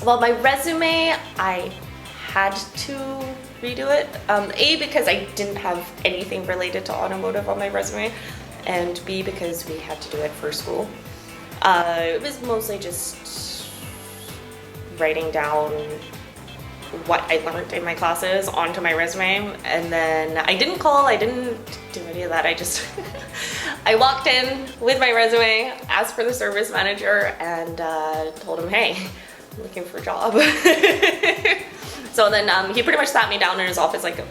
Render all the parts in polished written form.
Well, my resume, I had to redo it. A, because I didn't have anything related to automotive on my resume, and B, because we had to do it for school. It was mostly just writing down what I learned in my classes onto my resume, and then I didn't do any of that. I just I walked in with my resume, asked for the service manager, and told him, hey, I'm looking for a job. So then he pretty much sat me down in his office, like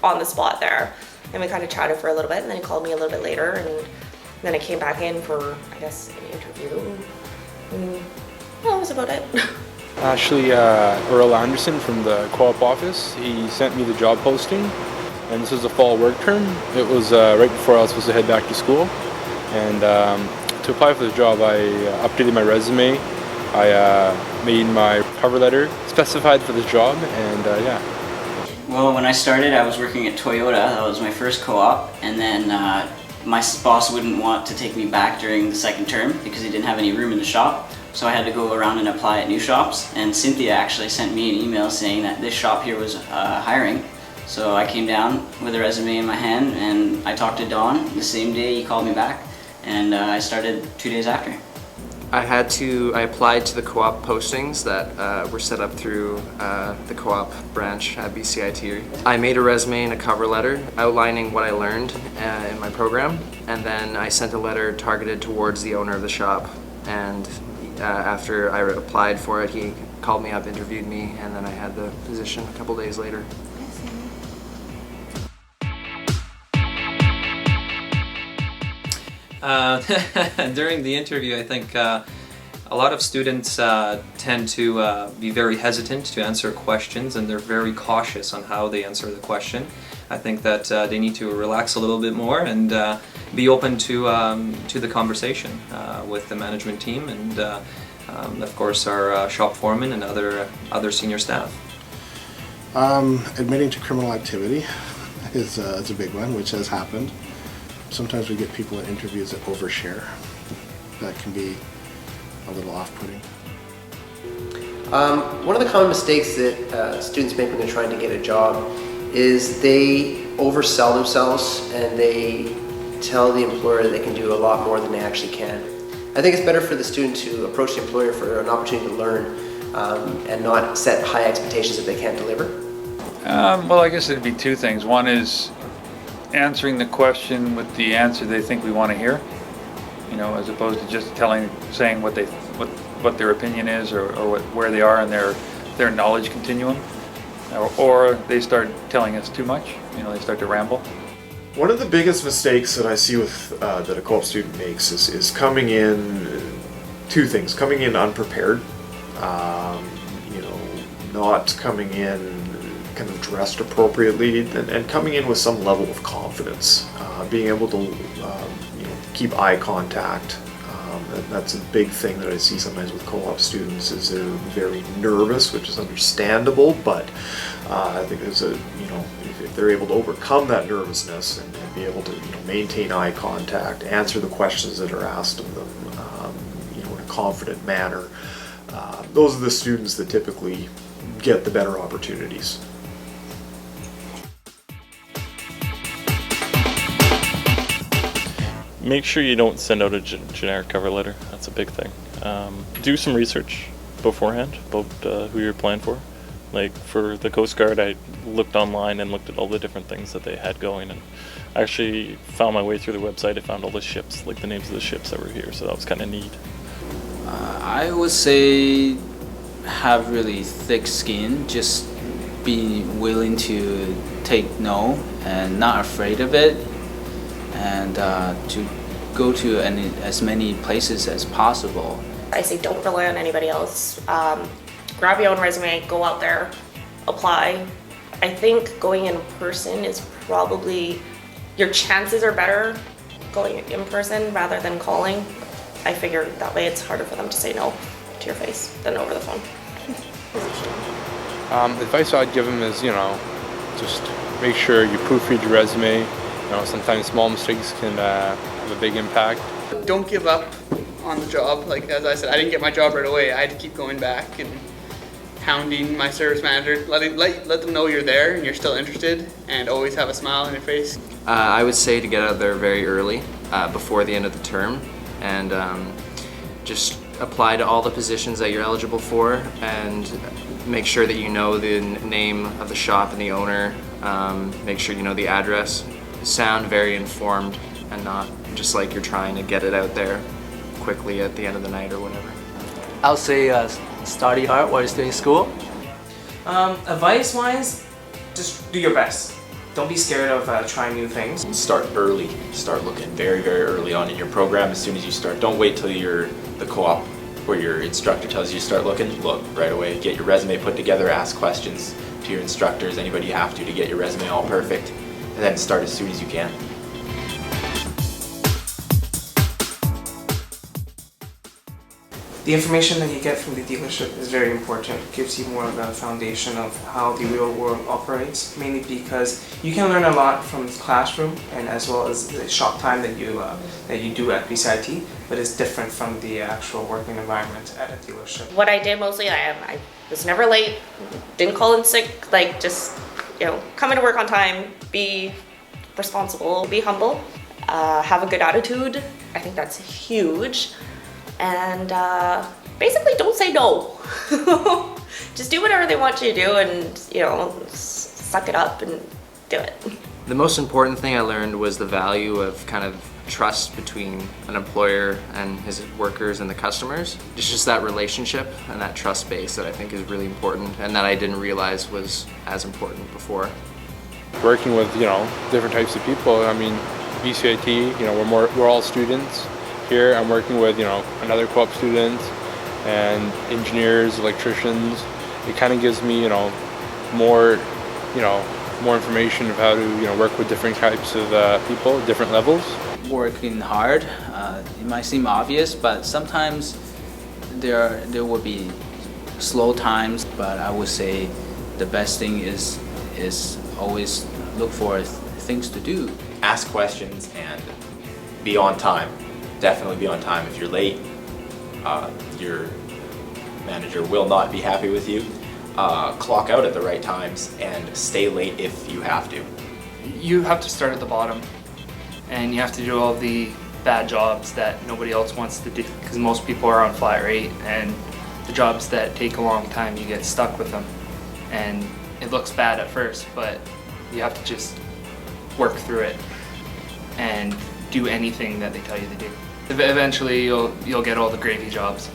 on the spot there, and we kind of chatted for a little bit, and then he called me a little bit later, and then I came back in for, I guess, an interview, and that was about it. Actually, Earl Anderson from the co-op office, he sent me the job posting, and this was a fall work term. It was right before I was supposed to head back to school, and to apply for the job I updated my resume, I made my cover letter specified for this job, and yeah. Well, when I started, I was working at Toyota. That was my first co-op, and then my boss wouldn't want to take me back during the second term because he didn't have any room in the shop. So I had to go around and apply at new shops, and Cynthia actually sent me an email saying that this shop here was hiring. So I came down with a resume in my hand, and I talked to Don the same day he called me back, and I started 2 days after. I applied to the co-op postings that were set up through the co-op branch at BCIT. I made a resume and a cover letter outlining what I learned in my program, and then I sent a letter targeted towards the owner of the shop. And after I applied for it, he called me up, interviewed me, and then I had the position a couple days later. During the interview, I think a lot of students tend to be very hesitant to answer questions, and they're very cautious on how they answer the question. I think that they need to relax a little bit more and be open to the conversation with the management team and of course our shop foreman and other senior staff. Admitting to criminal activity is a big one, which has happened. Sometimes we get people in interviews that overshare. That can be a little off-putting. One of the common mistakes that students make when they're trying to get a job is they oversell themselves and they tell the employer that they can do a lot more than they actually can. I think it's better for the student to approach the employer for an opportunity to learn and not set high expectations that they can't deliver. Well, I guess it'd be two things. One is answering the question with the answer they think we want to hear, you know, as opposed to just saying what their opinion is or where they are in their knowledge continuum, or they start telling us too much. You know, they start to ramble. One of the biggest mistakes that I see with that a co-op student makes is coming in. Two things: coming in unprepared, you know, not coming in kind of dressed appropriately, and coming in with some level of confidence, being able to you know, keep eye contact. That's a big thing that I see sometimes with co-op students, is they're very nervous, which is understandable, but I think there's you know, if they're able to overcome that nervousness and be able to, you know, maintain eye contact, answer the questions that are asked of them, you know, in a confident manner, those are the students that typically get the better opportunities. Make sure you don't send out a generic cover letter. That's a big thing. Do some research beforehand about who you're applying for. Like for the Coast Guard, I looked online and looked at all the different things that they had going, and I actually found my way through the website. I found all the ships, like the names of the ships that were here, so that was kind of neat. I would say have really thick skin, just be willing to take no and not afraid of it, and to go to as many places as possible. I say don't rely on anybody else. Grab your own resume, go out there, apply. I think going in person is probably, your chances are better going in person rather than calling. I figure that way it's harder for them to say no to your face than over the phone. Advice I'd give them is, you know, just make sure you proofread your resume. You know, sometimes small mistakes can have a big impact. Don't give up on the job. Like, as I said, I didn't get my job right away. I had to keep going back and hounding my service manager, let them know you're there and you're still interested, and always have a smile on your face. I would say to get out there very early, before the end of the term, and just apply to all the positions that you're eligible for, and make sure that you know the name of the shop and the owner. Make sure you know the address. Sound very informed and not just like you're trying to get it out there quickly at the end of the night or whatever. I'll say study hard while you're still in school. Advice-wise, just do your best. Don't be scared of trying new things. Start early. Start looking very, very early on in your program as soon as you start. Don't wait till you're the co-op where your instructor tells you to start looking. Look right away. Get your resume put together. Ask questions to your instructors, anybody you have to get your resume all perfect. And then start as soon as you can. The information that you get from the dealership is very important. It gives you more of a foundation of how the real world operates, mainly because you can learn a lot from the classroom and as well as the shop time that you do at BCIT, but it's different from the actual working environment at a dealership. What I did mostly, I was never late, didn't call in sick, like just, come into work on time, be responsible, be humble, have a good attitude. I think that's huge. And basically don't say no. Just do whatever they want you to do and, suck it up and do it. The most important thing I learned was the value of kind of trust between an employer and his workers and the customers. It's just that relationship and that trust base that I think is really important and that I didn't realize was as important before. Working with, different types of people. I mean, BCIT, we're all students. Here I'm working with, another co-op student and engineers, electricians. It kind of gives me, more information of how to, work with different types of people, different levels. Working hard, it might seem obvious, but sometimes there will be slow times, but I would say the best thing is always look for things to do. Ask questions and be on time. Definitely be on time. If you're late, your manager will not be happy with you. Clock out at the right times and stay late if you have to. You have to start at the bottom, and you have to do all the bad jobs that nobody else wants to do, because most people are on flat rate, and the jobs that take a long time, you get stuck with them. And it looks bad at first, but you have to just work through it and do anything that they tell you to do. Eventually you'll get all the gravy jobs.